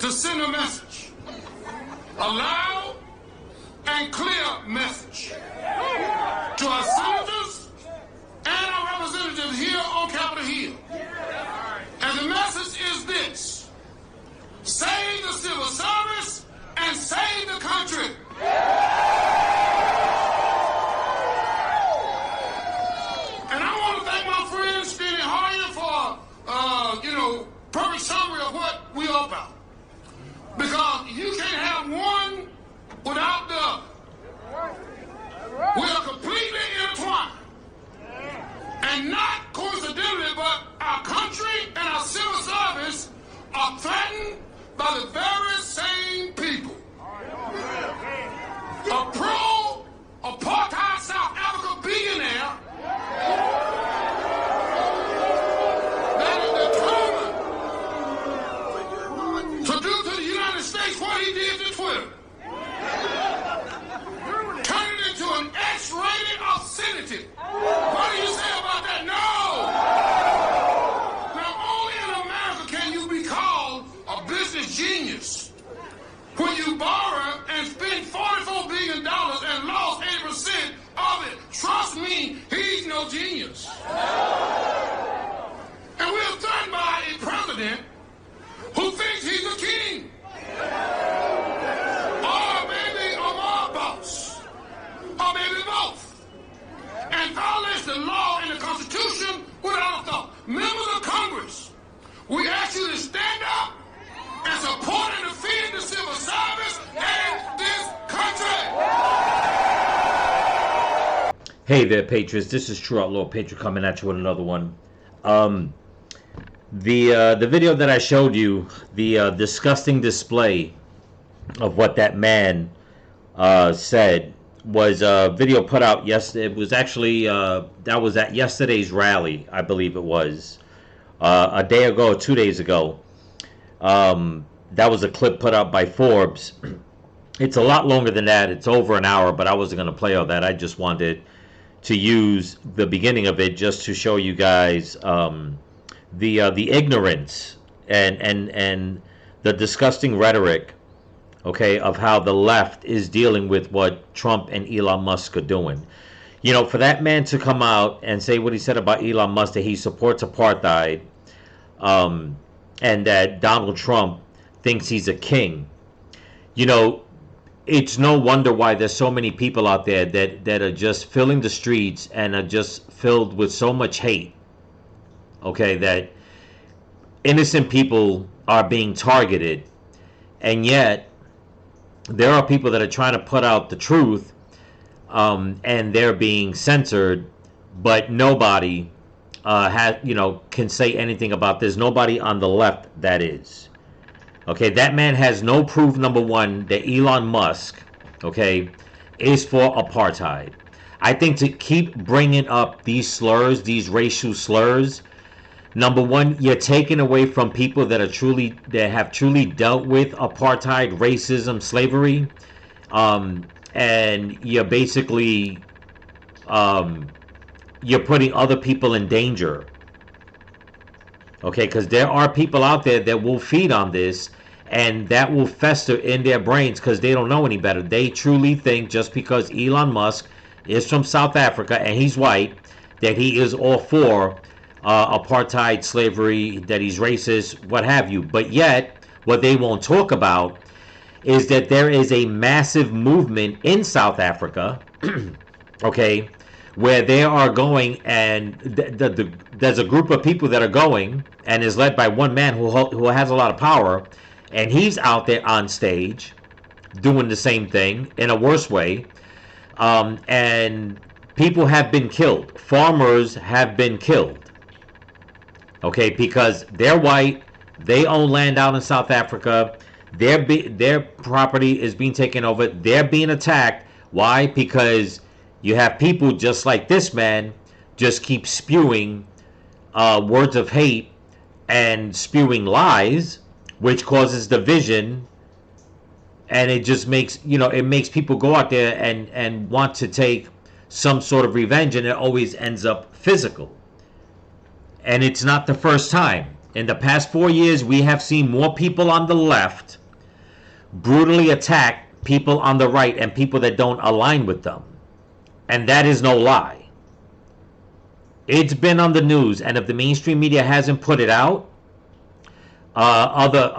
to send a message, a loud and clear message to our senators and our representatives here on Capitol Hill. And the message is this: save the civil service and save the country. And I want to thank my friend Steny Hoyer for, perfect summary of what we are about. Because you can't have one without the other. We are completely intertwined. And not coincidentally, but our country and our civil service are threatened by the very same people. A pro-apartheid South Africa billionaire that is determined to do to the United States what he did to Twitter. Turn it into an X-rated obscenity. What do you say about that? No! Now, only in America can you be called a business genius when you borrow and spend $44 billion and lost 80% of it. Trust me, he's no genius. And we're threatened by a president who thinks he's a king. Or maybe a mob boss. Or maybe both. And violates the law and the Constitution without a thought. Members of Congress, we ask you to stand up and support and defend the civil service and this country. Hey there, Patriots. This is True Outlaw Patriot coming at you with another one. The video that I showed you, the disgusting display of what that man said, was a video put out yesterday. It was actually that was at yesterday's rally, I believe it was, a day ago or 2 days ago. That was a clip put out by Forbes. It's a lot longer than that. It's over an hour, but I wasn't going to play all that. I just wanted to use the beginning of it just to show you guys the ignorance and the disgusting rhetoric, okay, of how the left is dealing with what Trump and Elon Musk are doing. You know, for that man to come out and say what he said about Elon Musk, that he supports apartheid, and that Donald Trump thinks he's a king, you know, it's no wonder why there's so many people out there that are just filling the streets and are just filled with so much hate, okay, that innocent people are being targeted, and yet there are people that are trying to put out the truth, and they're being censored, but nobody can say anything about this. Nobody on the left, that is. Okay, that man has no proof, number one, that Elon Musk, okay, is for apartheid. I think to keep bringing up these slurs, these racial slurs, number one, you're taking away from people that have truly dealt with apartheid, racism, slavery, and you're basically you're putting other people in danger. Okay, because there are people out there that will feed on this, and that will fester in their brains because they don't know any better. They truly think just because Elon Musk is from South Africa and he's white, that he is all for apartheid, slavery, that he's racist, what have you. But yet, what they won't talk about is that there is a massive movement in South Africa, okay, where they are going, and there's a group of people that are going, and is led by one man who has a lot of power, and he's out there on stage doing the same thing in a worse way, and people have been killed. Farmers have been killed, okay, because they're white, they own land out in South Africa, their property is being taken over, they're being attacked. Why? Because you have people just like this man just keep spewing words of hate and spewing lies, which causes division, and it just makes, it makes people go out there and want to take some sort of revenge, and it always ends up physical. And it's not the first time. In the past 4 years, we have seen more people on the left brutally attack people on the right and people that don't align with them. And that is no lie. It's been on the news, and if the mainstream media hasn't put it out, other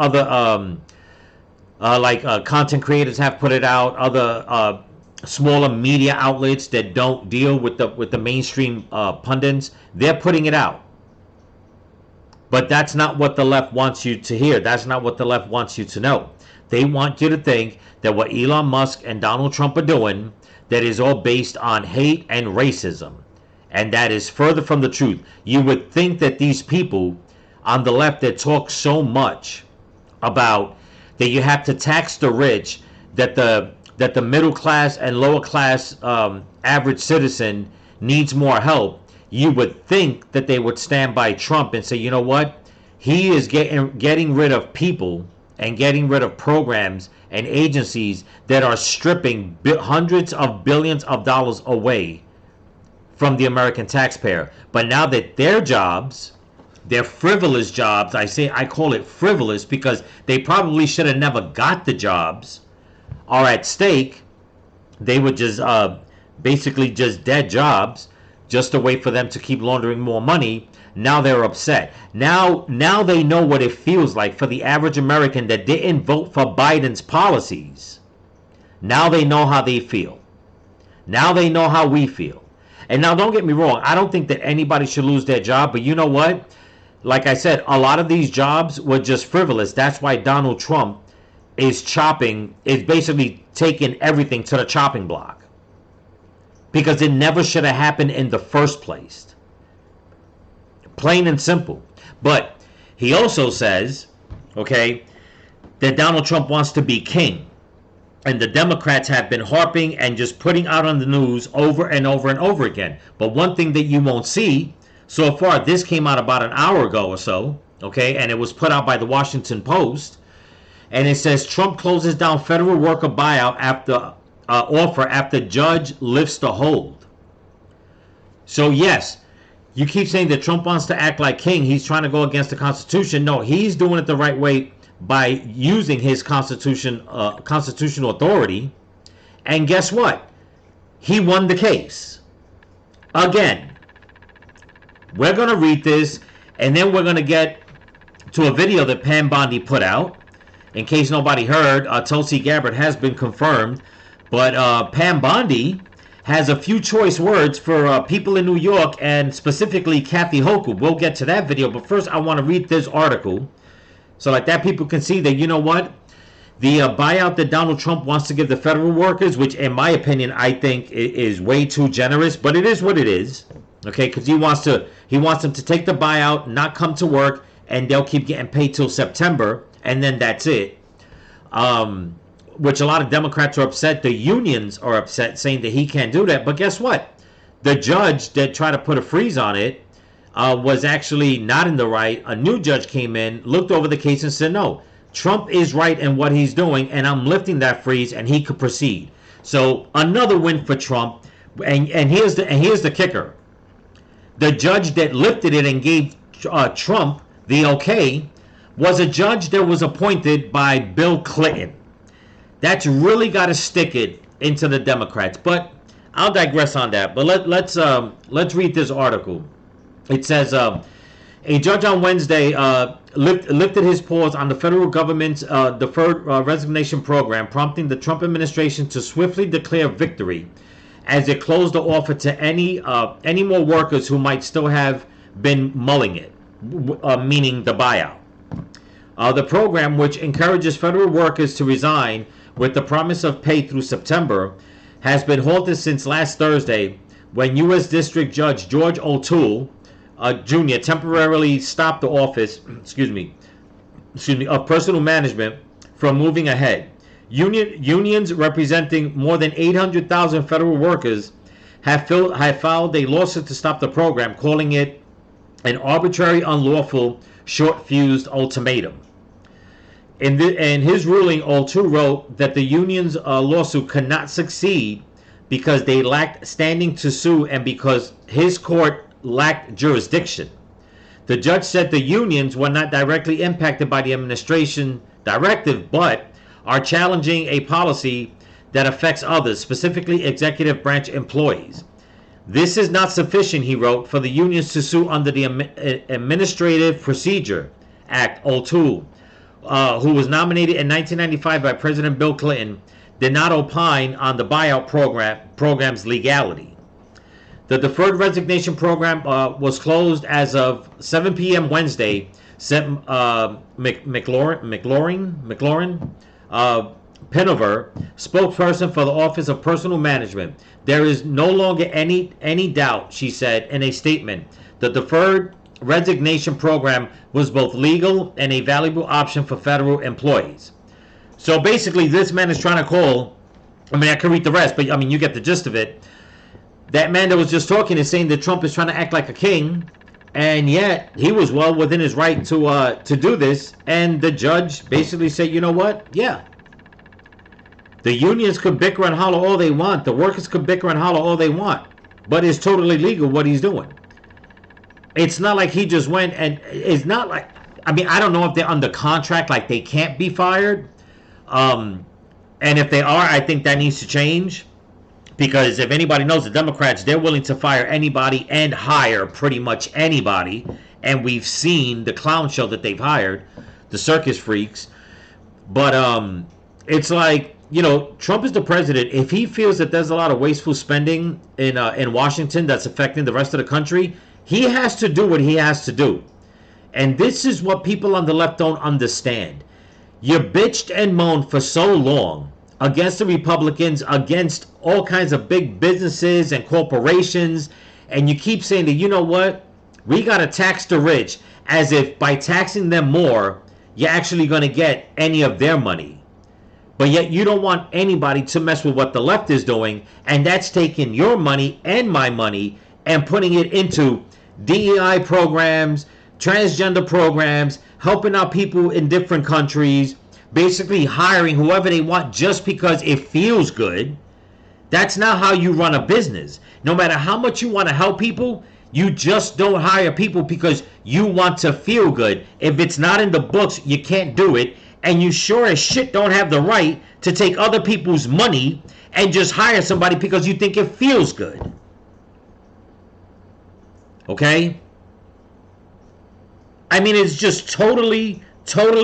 content creators have put it out. Other smaller media outlets that don't deal with the mainstream pundits, they're putting it out. But that's not what the left wants you to hear. That's not what the left wants you to know. They want you to think that what Elon Musk and Donald Trump are doing, that is all based on hate and racism. And that is further from the truth. You would think that these people on the left that talk so much about that you have to tax the rich, that the middle class and lower class average citizen needs more help, you would think that they would stand by Trump and say, you know what? He is getting rid of people and getting rid of programs and agencies that are stripping hundreds of billions of dollars away from the American taxpayer. But now that their jobs, their frivolous jobs, I call it frivolous because they probably should have never got the jobs, are at stake. They were just basically just dead jobs, just a way for them to keep laundering more money. Now they're upset. Now they know what it feels like for the average American that didn't vote for Biden's policies. Now they know how they feel. Now they know how we feel. And now don't get me wrong, I don't think that anybody should lose their job, but you know what? Like I said, a lot of these jobs were just frivolous. That's why Donald Trump is basically taking everything to the chopping block. Because it never should have happened in the first place. Plain and simple. But he also says, okay, that Donald Trump wants to be king. And the Democrats have been harping and just putting out on the news over and over and over again. But one thing that you won't see, so far, this came out about an hour ago or so, okay, and it was put out by the Washington Post, and it says Trump closes down federal worker buyout offer after judge lifts the hold. So yes, you keep saying that Trump wants to act like king. He's trying to go against the Constitution. No, he's doing it the right way by using his constitutional authority. And guess what? He won the case. Again, we're going to read this, and then we're going to get to a video that Pam Bondi put out. In case nobody heard, Tulsi Gabbard has been confirmed. But Pam Bondi has a few choice words for people in New York, and specifically Kathy Hochul. We'll get to that video, but first I want to read this article so like that people can see that, you know what, the buyout that Donald Trump wants to give the federal workers, which in my opinion I think is way too generous, but it is what it is, okay, because he wants them to take the buyout, not come to work, and they'll keep getting paid till September, and then that's it. Which a lot of Democrats are upset. The unions are upset, saying that he can't do that. But guess what? The judge that tried to put a freeze on it was actually not in the right. A new judge came in, looked over the case, and said, no, Trump is right in what he's doing, and I'm lifting that freeze, and he could proceed. So another win for Trump. And here's the kicker. The judge that lifted it and gave Trump the okay was a judge that was appointed by Bill Clinton. That's really got to stick it into the Democrats. But I'll digress on that. But let's read this article. It says, a judge on Wednesday lifted his pause on the federal government's deferred resignation program, prompting the Trump administration to swiftly declare victory as it closed the offer to any more workers who might still have been mulling it, meaning the buyout. The program, which encourages federal workers to resign with the promise of pay through September, has been halted since last Thursday when U.S. District Judge George O'Toole Jr. temporarily stopped the office of personal management from moving ahead. Unions representing more than 800,000 federal workers have filed a lawsuit to stop the program, calling it an arbitrary, unlawful, short-fused ultimatum. In his ruling, O'Toole wrote that the union's lawsuit could not succeed because they lacked standing to sue and because his court lacked jurisdiction. The judge said the unions were not directly impacted by the administration directive, but are challenging a policy that affects others, specifically executive branch employees. This is not sufficient, he wrote, for the unions to sue under the Administrative Procedure Act. O'Toole, who was nominated in 1995 by President Bill Clinton, did not opine on the buyout program's legality. The deferred resignation program was closed as of 7 p.m. Wednesday, said McLaurin Pinover, spokesperson for the Office of Personnel Management. There is no longer any doubt, she said in a statement. The deferred resignation program was both legal and a valuable option for federal employees. So basically, this man is trying to call, I mean, I can read the rest, but I mean, you get the gist of it. That man that was just talking is saying that Trump is trying to act like a king, and yet he was well within his right to do this. And the judge basically said, you know what? Yeah. The unions could bicker and holler all they want. The workers could bicker and holler all they want. But it's totally legal what he's doing. It's not like he just went and it's not like, I mean, I don't know if they're under contract, like they can't be fired. And if they are, I think that needs to change. Because if anybody knows the Democrats, they're willing to fire anybody and hire pretty much anybody. And we've seen the clown show that they've hired, the circus freaks. But it's like, you know, Trump is the president. If he feels that there's a lot of wasteful spending in Washington that's affecting the rest of the country, he has to do what he has to do. And this is what people on the left don't understand. You bitched and moaned for so long against the Republicans, against all kinds of big businesses and corporations, and you keep saying that, you know what, we got to tax the rich, as if by taxing them more, you're actually going to get any of their money. But yet you don't want anybody to mess with what the left is doing, and that's taking your money and my money and putting it into DEI programs, transgender programs, helping out people in different countries, basically hiring whoever they want just because it feels good. That's not how you run a business. No matter how much you want to help people, you just don't hire people because you want to feel good. If it's not in the books, you can't do it. And you sure as shit don't have the right to take other people's money and just hire somebody because you think it feels good. Okay? I mean, it's just totally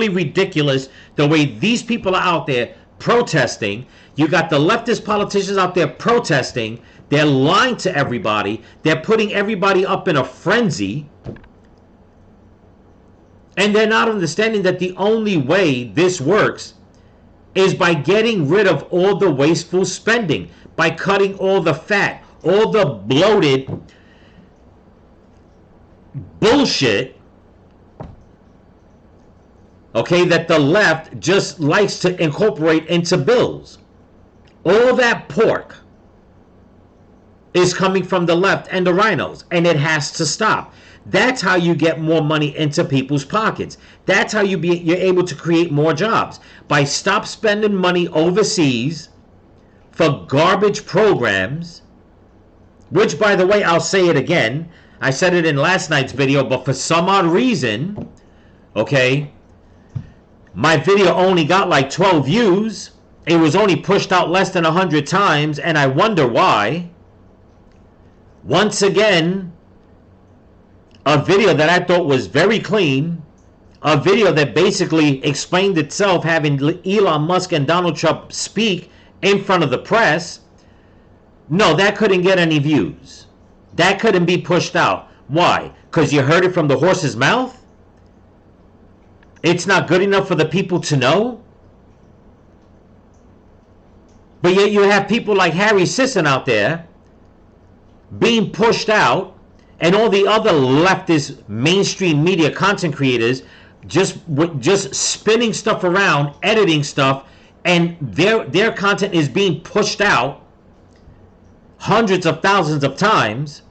ridiculous the way these people are out there protesting. You got the leftist politicians out there protesting. They're lying to everybody. They're putting everybody up in a frenzy. And they're not understanding that the only way this works is by getting rid of all the wasteful spending, by cutting all the fat, all the bloated bullshit, okay, that the left just likes to incorporate into bills. All that pork is coming from the left and the rhinos, and it has to stop. That's how you get more money into people's pockets. That's how you're able to create more jobs. By stop spending money overseas for garbage programs, which, by the way, I'll say it again. I said it in last night's video, but for some odd reason, okay, my video only got like 12 views. It was only pushed out less than 100 times, and I wonder why. Once again, a video that I thought was very clean, a video that basically explained itself, having Elon Musk and Donald Trump speak in front of the press. No, that couldn't get any views. That couldn't be pushed out. Why? Because you heard it from the horse's mouth? It's not good enough for the people to know? But yet you have people like Harry Sisson out there being pushed out, and all the other leftist mainstream media content creators just spinning stuff around, editing stuff, and their content is being pushed out hundreds of thousands of times.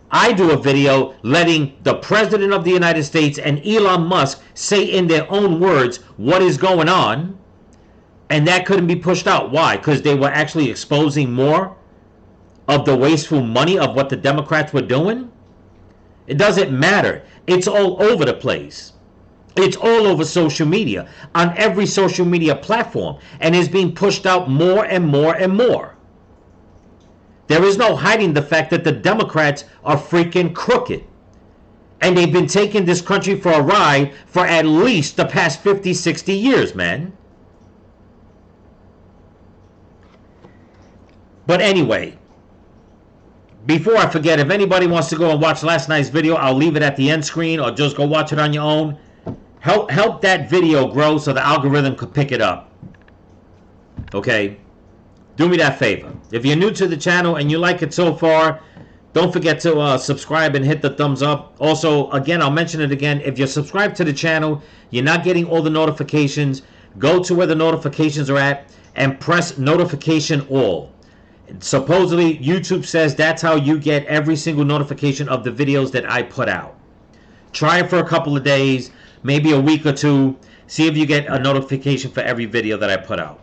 I do a video letting the President of the United States and Elon Musk say in their own words what is going on, and that couldn't be pushed out. Why? Because they were actually exposing more of the wasteful money of what the Democrats were doing. It doesn't matter. It's all over the place. It's all over social media, on every social media platform, and is being pushed out more and more and more. There is no hiding the fact that the Democrats are freaking crooked. And they've been taking this country for a ride for at least the past 50, 60 years, man. But anyway, before I forget, if anybody wants to go and watch last night's video, I'll leave it at the end screen, or just go watch it on your own. Help that video grow so the algorithm could pick it up. Okay? Do me that favor. If you're new to the channel and you like it so far, don't forget to subscribe and hit the thumbs up. Also, again, I'll mention it again. If you're subscribed to the channel, you're not getting all the notifications, go to where the notifications are at and press notification all. Supposedly, YouTube says that's how you get every single notification of the videos that I put out. Try it for a couple of days, maybe a week or two. See if you get a notification for every video that I put out.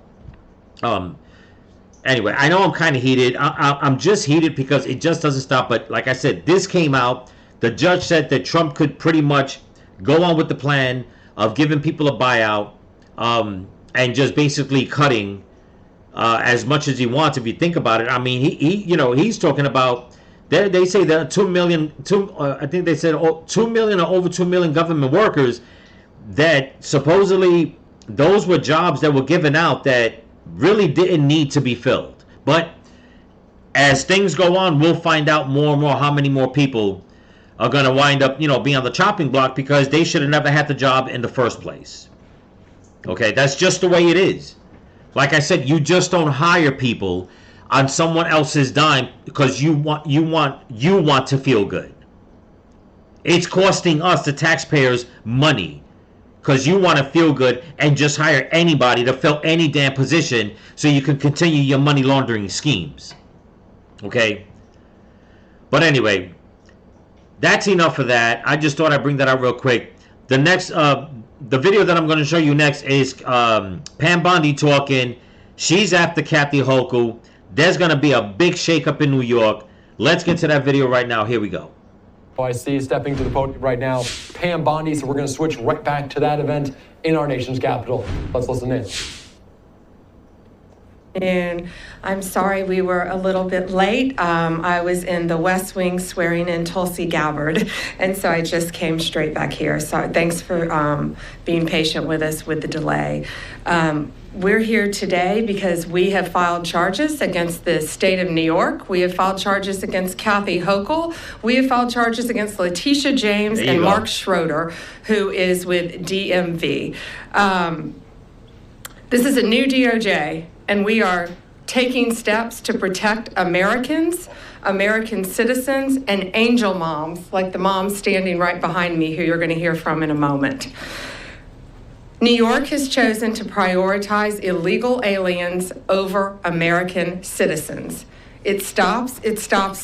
Anyway, I know I'm kind of heated. I'm just heated because it just doesn't stop. But like I said, this came out. The judge said that Trump could pretty much go on with the plan of giving people a buyout and just basically cutting as much as he wants. If you think about it, I mean, he's talking about. They say there are 2 million. I think they said 2 million or over 2 million government workers that supposedly those were jobs that were given out that really didn't need to be filled. But as things go on, we'll find out more and more how many more people are going to wind up, being on the chopping block because they should have never had the job in the first place. Okay, that's just the way it is. Like I said, you just don't hire people on someone else's dime because you want to feel good. It's costing us, the taxpayers, money. Because you want to feel good and just hire anybody to fill any damn position so you can continue your money laundering schemes. Okay? But anyway, that's enough of that. I just thought I'd bring that out real quick. The next, the video that I'm going to show you next is Pam Bondi talking. She's after Kathy Hochul. There's going to be a big shakeup in New York. Let's get to that video right now. Here we go. I see stepping to the podium right now, Pam Bondi, so we're going to switch right back to that event in our nation's capital. Let's listen in. And I'm sorry we were a little bit late. I was in the West Wing swearing in Tulsi Gabbard, and so I just came straight back here. So thanks for being patient with us with the delay. We're here today because we have filed charges against the state of New York. We have filed charges against Kathy Hochul. We have filed charges against Letitia James and Mark Schroeder, who is with DMV. This is a new DOJ, and we are taking steps to protect Americans, American citizens, and angel moms, like the mom standing right behind me, who you're going to hear from in a moment. New York has chosen to prioritize illegal aliens over American citizens. It stops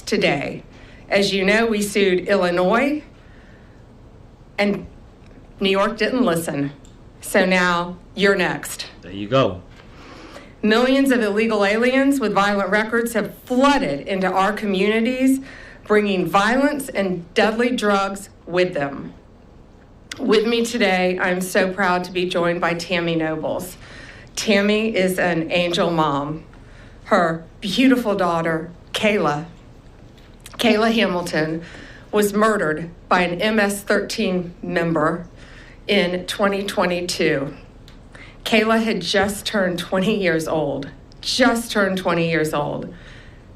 today. As you know, we sued Illinois, and New York didn't listen. So now you're next. There you go. Millions of illegal aliens with violent records have flooded into our communities, bringing violence and deadly drugs with them. With me today, I'm so proud to be joined by Tammy Nobles. Tammy is an angel mom. Her beautiful daughter, Kayla Hamilton, was murdered by an MS-13 member in 2022. Kayla had just turned 20 years old,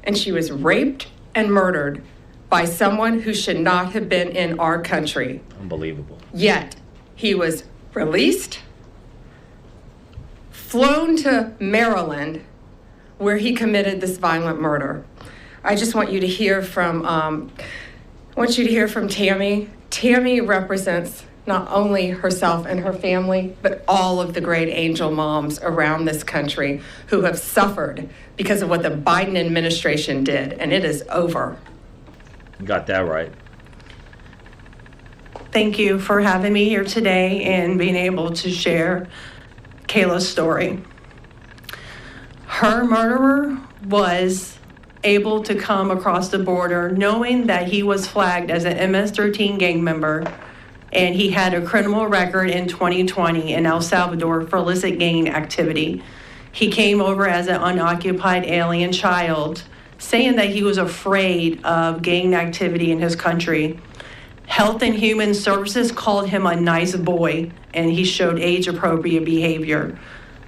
and she was raped and murdered by someone who should not have been in our country. Unbelievable. Yet, he was released, flown to Maryland, where he committed this violent murder. I just want you to hear from, Tammy. Tammy represents not only herself and her family, but all of the great angel moms around this country who have suffered because of what the Biden administration did, and it is over. You got that right. Thank you for having me here today and being able to share Kayla's story. Her murderer was able to come across the border knowing that he was flagged as an MS-13 gang member, and he had a criminal record in 2020 in El Salvador for illicit gang activity. He came over as an unoccupied alien child, saying that he was afraid of gang activity in his country. Health and Human Services called him a nice boy, and he showed age-appropriate behavior.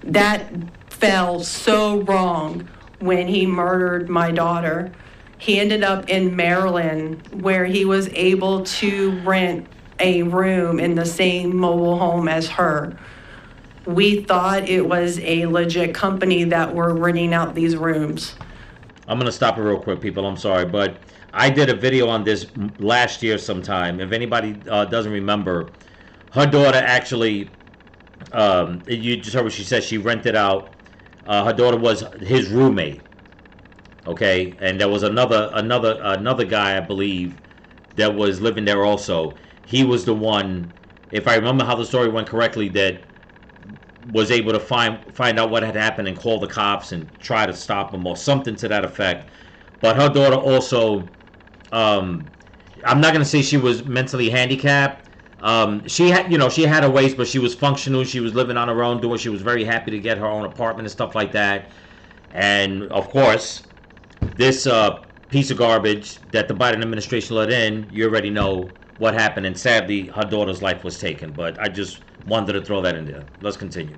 That fell so wrong when he murdered my daughter. He ended up in Maryland, where he was able to rent a room in the same mobile home as her. We thought it was a legit company that were renting out these rooms. I'm going to stop it real quick, people. I'm sorry, but I did a video on this last year sometime. If anybody doesn't remember, her daughter actually, you just heard what she said, she rented out. Her daughter was his roommate, okay? And there was another guy, I believe, that was living there also. He was the one, if I remember how the story went correctly, that was able to find out what had happened and call the cops and try to stop him or something to that effect. But her daughter also, I'm not going to say she was mentally handicapped. She had her ways, but she was functional. She was living on her own, she was very happy to get her own apartment and stuff like that. And of course, this piece of garbage that the Biden administration let in, you already know what happened. And sadly, her daughter's life was taken. But I just wanted to throw that in there. Let's continue.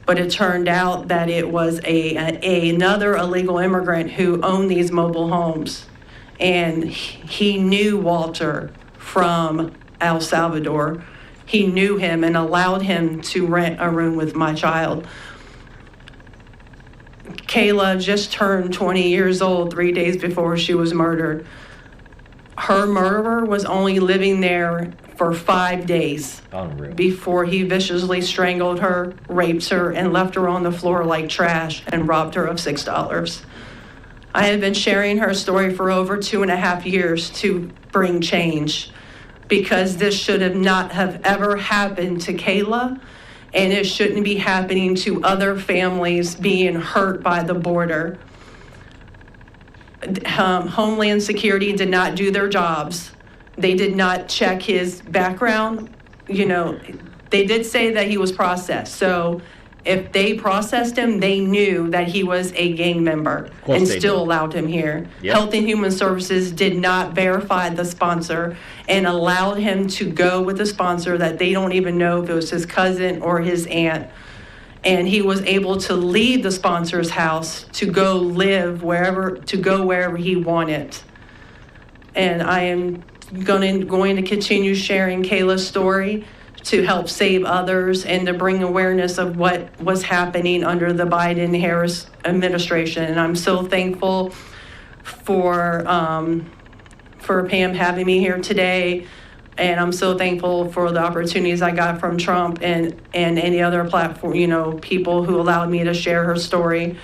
But it turned out that it was another illegal immigrant who owned these mobile homes. And he knew Walter from El Salvador. He knew him and allowed him to rent a room with my child. Kayla just turned 20 years old 3 days before she was murdered. Her murderer was only living there for 5 days before he viciously strangled her, raped her, and left her on the floor like trash and robbed her of $6. I have been sharing her story for over 2.5 years to bring change, because this should have not have ever happened to Kayla, and it shouldn't be happening to other families being hurt by the border. Homeland Security did not do their jobs. They did not check his background. They did say that he was processed. So if they processed him, they knew that he was a gang member and still allowed him here. Yep. Health and Human Services did not verify the sponsor and allowed him to go with a sponsor that they don't even know if it was his cousin or his aunt. And he was able to leave the sponsor's house to go live wherever he wanted. And I am going to continue sharing Kayla's story to help save others and to bring awareness of what was happening under the Biden-Harris administration. And I'm so thankful for Pam having me here today. And I'm so thankful for the opportunities I got from Trump and any other platform, people who allowed me to share her story,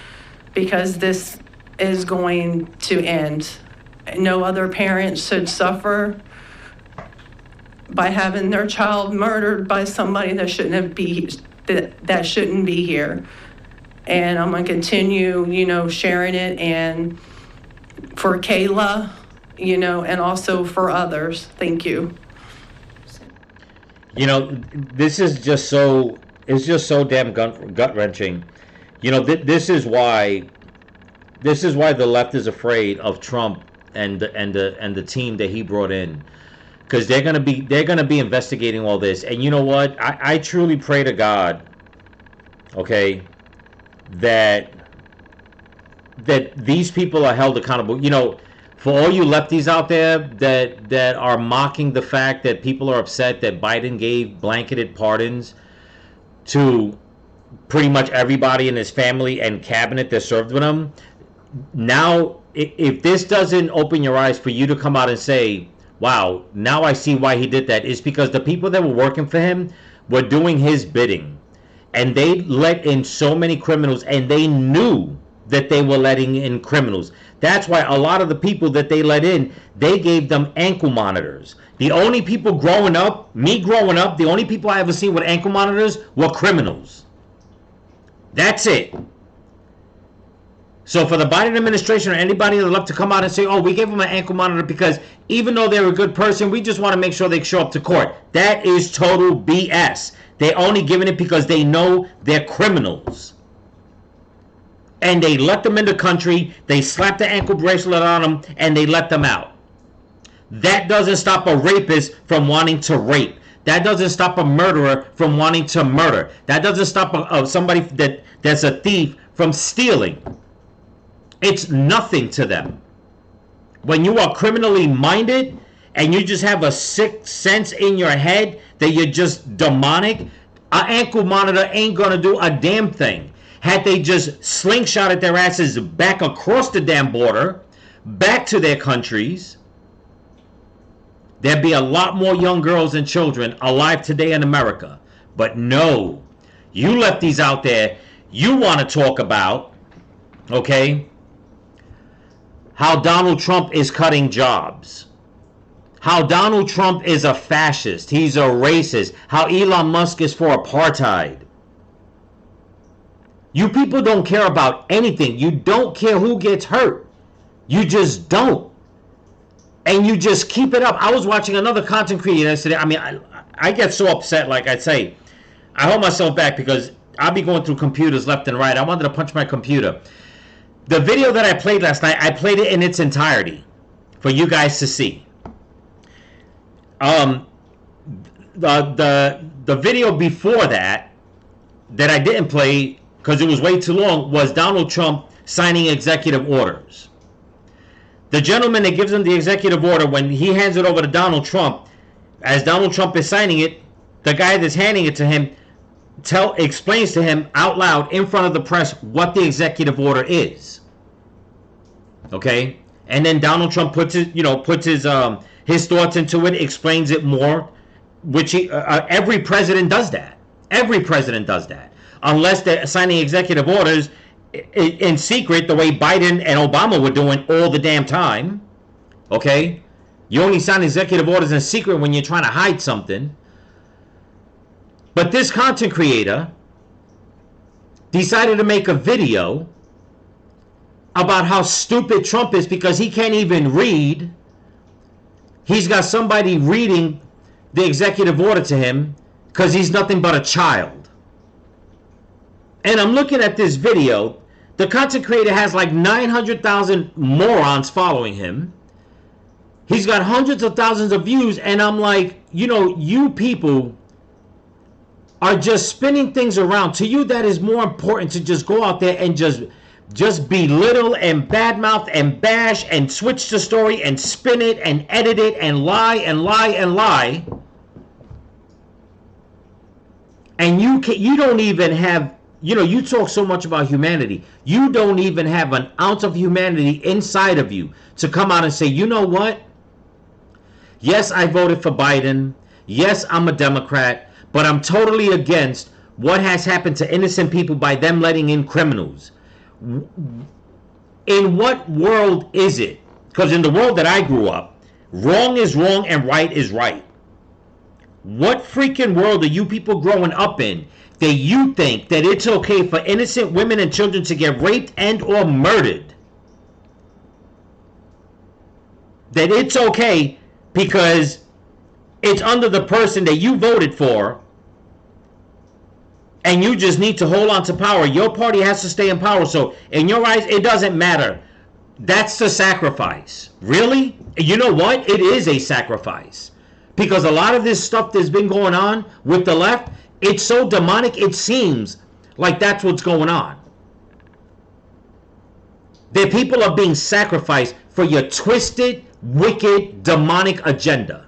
because this is going to end. No other parent should suffer by having their child murdered by somebody that shouldn't be here. And I'm going to continue, sharing it, and for Kayla, and also for others. Thank you. This is just so damn gut wrenching. This is why the left is afraid of Trump and the team that he brought in, because they're gonna be investigating all this. And you know what? I truly pray to God, okay, that these people are held accountable. For all you lefties out there that are mocking the fact that people are upset that Biden gave blanketed pardons to pretty much everybody in his family and cabinet that served with him, now, if this doesn't open your eyes for you to come out and say, wow, now I see why he did that, is because the people that were working for him were doing his bidding. And they let in so many criminals, and they knew that they were letting in criminals. That's why a lot of the people that they let in, they gave them ankle monitors. The only people growing up, the only people I ever seen with ankle monitors were criminals. That's it. So for the Biden administration or anybody that love to come out and say, oh, we gave them an ankle monitor because even though they're a good person, we just want to make sure they show up to court. That is total BS. They're only giving it because they know they're criminals. And they let them in the country, they slap the ankle bracelet on them, and they let them out. That doesn't stop a rapist from wanting to rape. That doesn't stop a murderer from wanting to murder. That doesn't stop somebody that's a thief from stealing. It's nothing to them. When you are criminally minded and you just have a sick sense in your head that you're just demonic, an ankle monitor ain't gonna do a damn thing. Had they just slingshotted their asses back across the damn border, back to their countries, there'd be a lot more young girls and children alive today in America. But no, you left these out there. You want to talk about, okay, how Donald Trump is cutting jobs, how Donald Trump is a fascist, he's a racist, how Elon Musk is for apartheid. You people don't care about anything. You don't care who gets hurt. You just don't. And you just keep it up. I was watching another content creator yesterday. I mean, I get so upset, like I say. I hold myself back because I'll be going through computers left and right. I wanted to punch my computer. The video that I played last night, I played it in its entirety for you guys to see. The video before that I didn't play because it was way too long was Donald Trump signing executive orders. The gentleman that gives him the executive order, when he hands it over to Donald Trump, as Donald Trump is signing it, the guy that's handing it to him explains to him out loud in front of the press what the executive order is. Okay, and then Donald Trump puts his thoughts into it, explains it more, which every president does that. Every president does that, unless they're signing executive orders in secret, the way Biden and Obama were doing all the damn time. Okay, you only sign executive orders in secret when you're trying to hide something. But this content creator decided to make a video about how stupid Trump is because he can't even read. He's got somebody reading the executive order to him because he's nothing but a child. And I'm looking at this video. The content creator has like 900,000 morons following him. He's got hundreds of thousands of views, and I'm like, you people are just spinning things around. To you, that is more important to just go out there and just belittle and badmouth and bash and switch the story and spin it and edit it and lie and lie and lie. And you don't even have, you talk so much about humanity. You don't even have an ounce of humanity inside of you to come out and say, you know what? Yes, I voted for Biden. Yes, I'm a Democrat, but I'm totally against what has happened to innocent people by them letting in criminals. In what world is it? Because in the world that I grew up, wrong is wrong and right is right. What freaking world are you people growing up in that you think that it's okay for innocent women and children to get raped and or murdered? That it's okay because it's under the person that you voted for, and you just need to hold on to power. Your party has to stay in power. So in your eyes, it doesn't matter. That's the sacrifice. Really? You know what? It is a sacrifice. Because a lot of this stuff that's been going on with the left, it's so demonic, it seems like that's what's going on. That people are being sacrificed for your twisted, wicked, demonic agenda.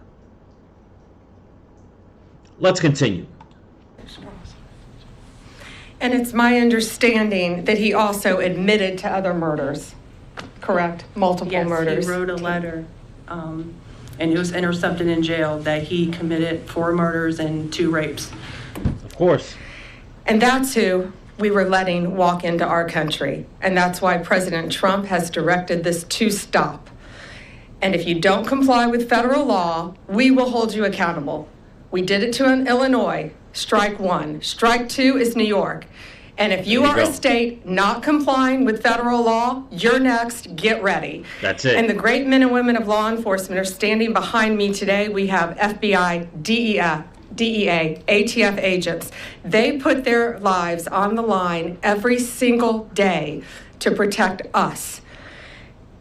Let's continue. And it's my understanding that he also admitted to other murders, correct? Multiple murders. Yes, he wrote a letter, and it was intercepted in jail that he committed 4 murders and 2 rapes. Of course. And that's who we were letting walk into our country. And that's why President Trump has directed this to stop. And if you don't comply with federal law, we will hold you accountable. We did it to Illinois. Strike 1. Strike 2 is New York. And if you There you are a go. state not complying with federal law, you're next. Get ready. That's it. And the great men and women of law enforcement are standing behind me today. We have FBI, DEA, ATF agents. They put their lives on the line every single day to protect us.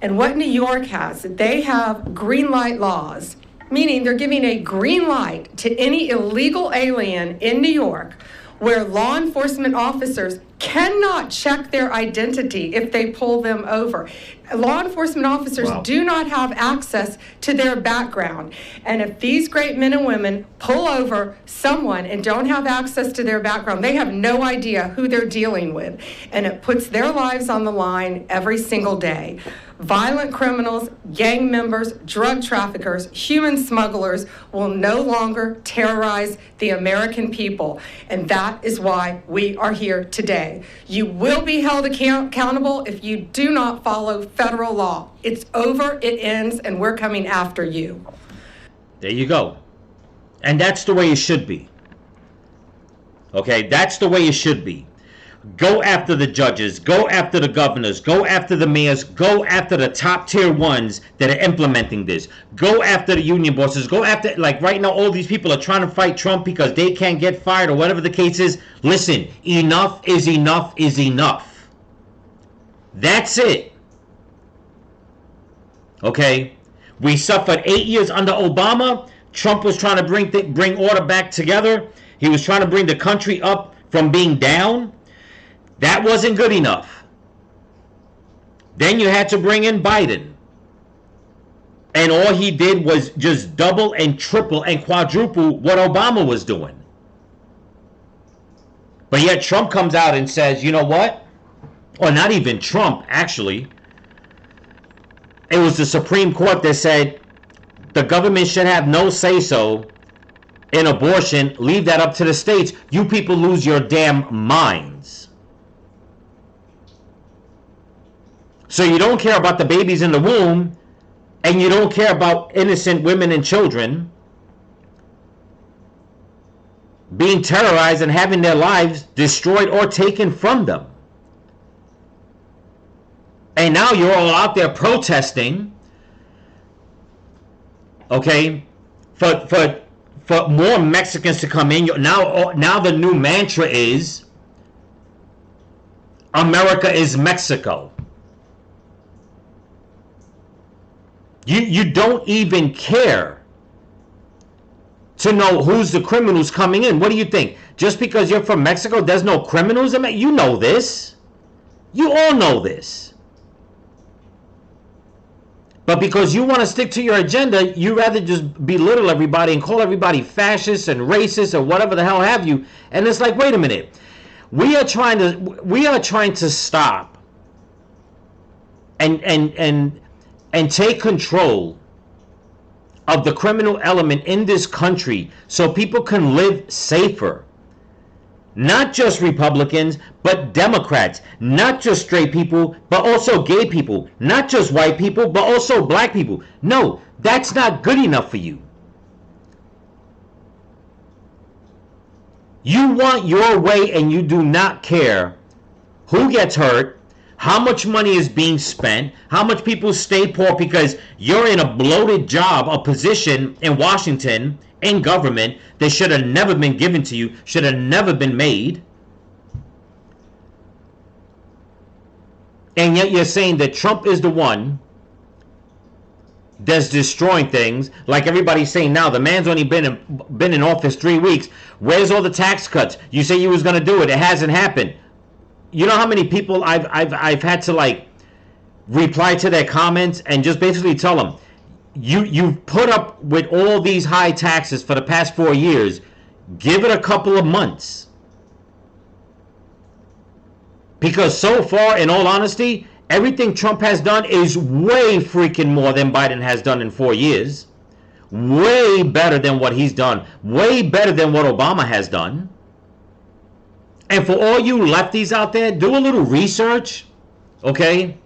And what New York has, they have green light laws, meaning they're giving a green light to any illegal alien in New York, where law enforcement officers cannot check their identity if they pull them over. Law enforcement officers Wow. do not have access to their background. And if these great men and women pull over someone and don't have access to their background, they have no idea who they're dealing with. And it puts their lives on the line every single day. Violent criminals, gang members, drug traffickers, human smugglers will no longer terrorize the American people. And that is why we are here today. You will be held accountable if you do not follow federal law. It's over, it ends, and we're coming after you. There you go. And that's the way it should be. Okay, that's the way it should be. Go after the judges, go after the governors, go after the mayors, go after the top tier ones that are implementing this. Go after the union bosses, go after, like right now, all these people are trying to fight Trump because they can't get fired or whatever the case is. Listen, enough is enough is enough. That's it. Okay? We suffered 8 years under Obama. Trump was trying to bring order back together. He was trying to bring the country up from being down. That wasn't good enough. Then you had to bring in Biden. And all he did was just double and triple and quadruple what Obama was doing. But yet Trump comes out and says, you know what? Or not even Trump, actually. It was the Supreme Court that said the government should have no say-so in abortion. Leave that up to the states. You people lose your damn minds. So you don't care about the babies in the womb, and you don't care about innocent women and children being terrorized and having their lives destroyed or taken from them. And now you're all out there protesting, okay, for more Mexicans to come in. Now the new mantra is America is Mexico. You don't even care to know who's the criminals coming in. What do you think? Just because you're from Mexico, there's no criminals in Mexico? You know this. You all know this. But because you want to stick to your agenda, you rather just belittle everybody and call everybody fascist and racist or whatever the hell have you. And it's like, wait a minute. We are trying to stop and take control of the criminal element in this country so people can live safer. Not just Republicans, but Democrats. Not just straight people, but also gay people. Not just white people, but also black people. No, that's not good enough for you. You want your way and you do not care who gets hurt, how much money is being spent, how much people stay poor because you're in a bloated job, a position in Washington, in government that should have never been given to you, should have never been made. And yet you're saying that Trump is the one that's destroying things, like everybody's saying now. The man's only been in office 3 weeks. Where's all the tax cuts? You say you was going to do it. It hasn't happened. You know how many people I've had to like reply to their comments and just basically tell them, you've put up with all these high taxes for the past 4 years. Give it a couple of months. Because so far, in all honesty, everything Trump has done is way freaking more than Biden has done in 4 years. Way better than what he's done. Way better than what Obama has done. And for all you lefties out there, do a little research, okay?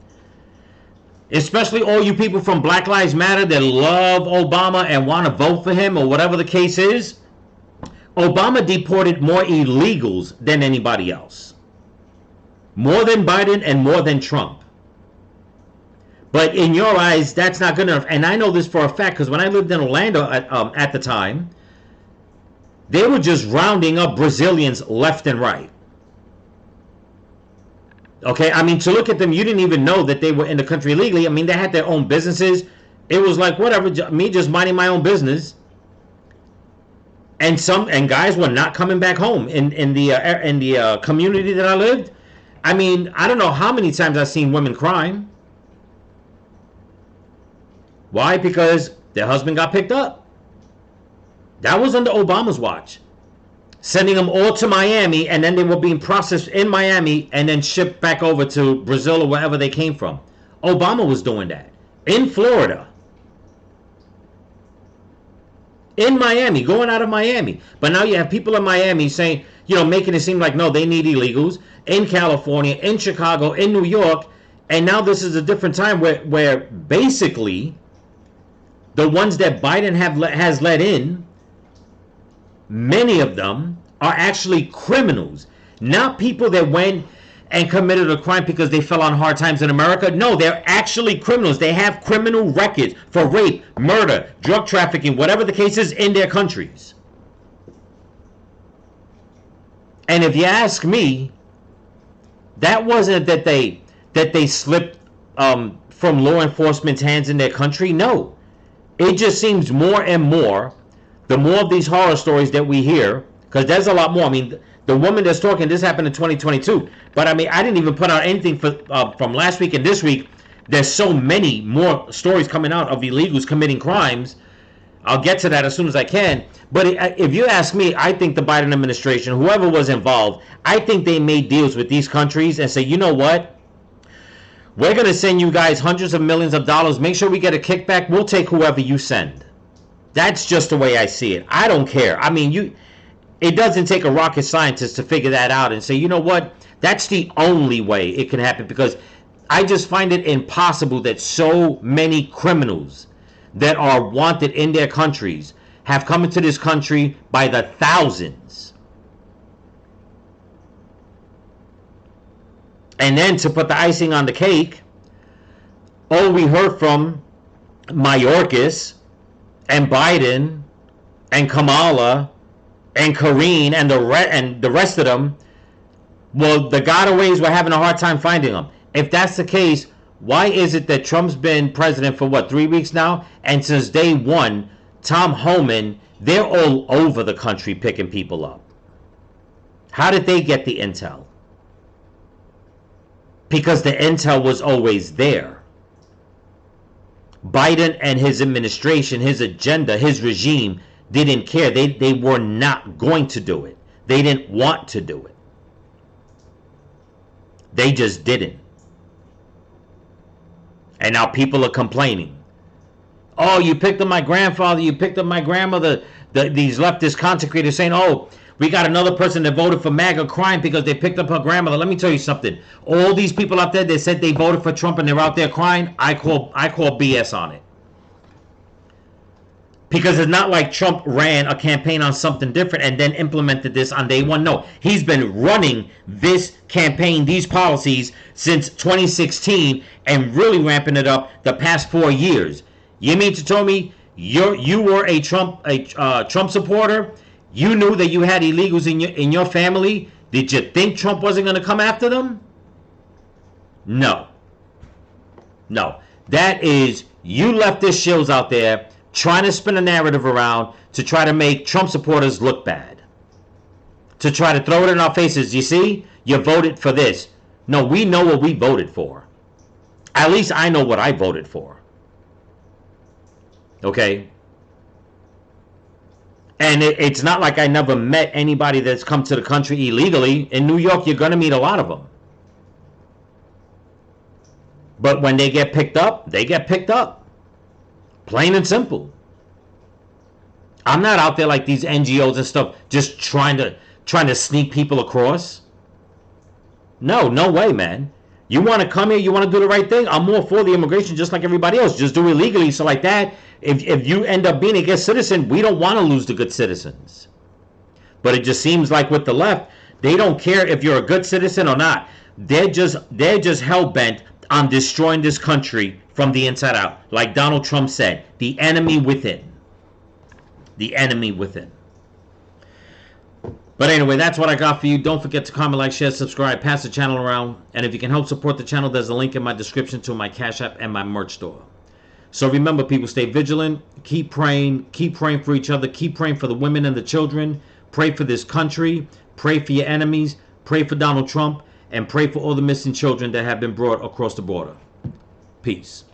Especially all you people from Black Lives Matter that love Obama and want to vote for him or whatever the case is. Obama deported more illegals than anybody else. More than Biden and more than Trump. But in your eyes, that's not good enough. And I know this for a fact because when I lived in Orlando at the time, they were just rounding up Brazilians left and right. Okay, I mean, to look at them, you didn't even know that they were in the country illegally. I mean, they had their own businesses. It was like, whatever, me just minding my own business. And guys were not coming back home in the community that I lived. I mean, I don't know how many times I've seen women crying. Why? Because their husband got picked up. That was under Obama's watch. Sending them all to Miami, and then they were being processed in Miami and then shipped back over to Brazil or wherever they came from. Obama was doing that. In Florida. In Miami, going out of Miami. But now you have people in Miami saying, making it seem like, no, they need illegals. In California, in Chicago, in New York. And now this is a different time where basically the ones that Biden has let in, many of them are actually criminals. Not people that went and committed a crime because they fell on hard times in America. No, they're actually criminals. They have criminal records for rape, murder, drug trafficking, whatever the case is in their countries. And if you ask me, that wasn't that they slipped from law enforcement's hands in their country. No. It just seems more and more, the more of these horror stories that we hear, because there's a lot more. I mean, the woman that's talking, this happened in 2022. But I mean, I didn't even put out anything from last week and this week. There's so many more stories coming out of illegals committing crimes. I'll get to that as soon as I can. But if you ask me, I think the Biden administration, whoever was involved, I think they made deals with these countries and say, you know what? We're going to send you guys hundreds of millions of dollars. Make sure we get a kickback. We'll take whoever you send. That's just the way I see it. I don't care. I mean, it doesn't take a rocket scientist to figure that out and say, you know what? That's the only way it can happen, because I just find it impossible that so many criminals that are wanted in their countries have come into this country by the thousands. And then to put the icing on the cake, all we heard from Mayorkas and Biden and Kamala and Karine and the rest of them, well, the gotaways were having a hard time finding them. If that's the case, why is it that Trump's been president for 3 weeks now? And since day one, Tom Homan, they're all over the country picking people up. How did they get the intel? Because the intel was always there. Biden and his administration, his agenda, his regime didn't care. They were not going to do it. They didn't want to do it. They just didn't. And now people are complaining. Oh, you picked up my grandfather, you picked up my grandmother. These leftist consecrators saying, oh, we got another person that voted for MAGA crying because they picked up her grandmother. Let me tell you something. All these people out there that said they voted for Trump and they're out there crying, I call BS on it. Because it's not like Trump ran a campaign on something different and then implemented this on day one. No, he's been running this campaign, these policies, since 2016 and really ramping it up the past 4 years. You mean to tell me you were a Trump supporter? You knew that you had illegals in your family? Did you think Trump wasn't going to come after them? No. No. That is, you leftist shills out there trying to spin a narrative around to try to make Trump supporters look bad. To try to throw it in our faces. You see? You voted for this. No, we know what we voted for. At least I know what I voted for. Okay? And it's not like I never met anybody that's come to the country illegally. In New York, you're going to meet a lot of them. But when they get picked up, they get picked up. Plain and simple. I'm not out there like these NGOs and stuff just trying to sneak people across. No way, man. You want to come here, you want to do the right thing? I'm more for the immigration just like everybody else. Just do it legally. So like that, if you end up being a good citizen, we don't want to lose the good citizens. But it just seems like with the left, They don't care if you're a good citizen or not. They're just hell-bent on destroying this country from the inside out. Like Donald Trump said, the enemy within. The enemy within. But anyway, that's what I got for you. Don't forget to comment, like, share, subscribe, pass the channel around. And if you can help support the channel, there's a link in my description to my Cash App and my merch store. So remember, people, stay vigilant. Keep praying for each other. Keep praying for the women and the children. Pray for this country. Pray for your enemies. Pray for Donald Trump. And pray for all the missing children that have been brought across the border. Peace.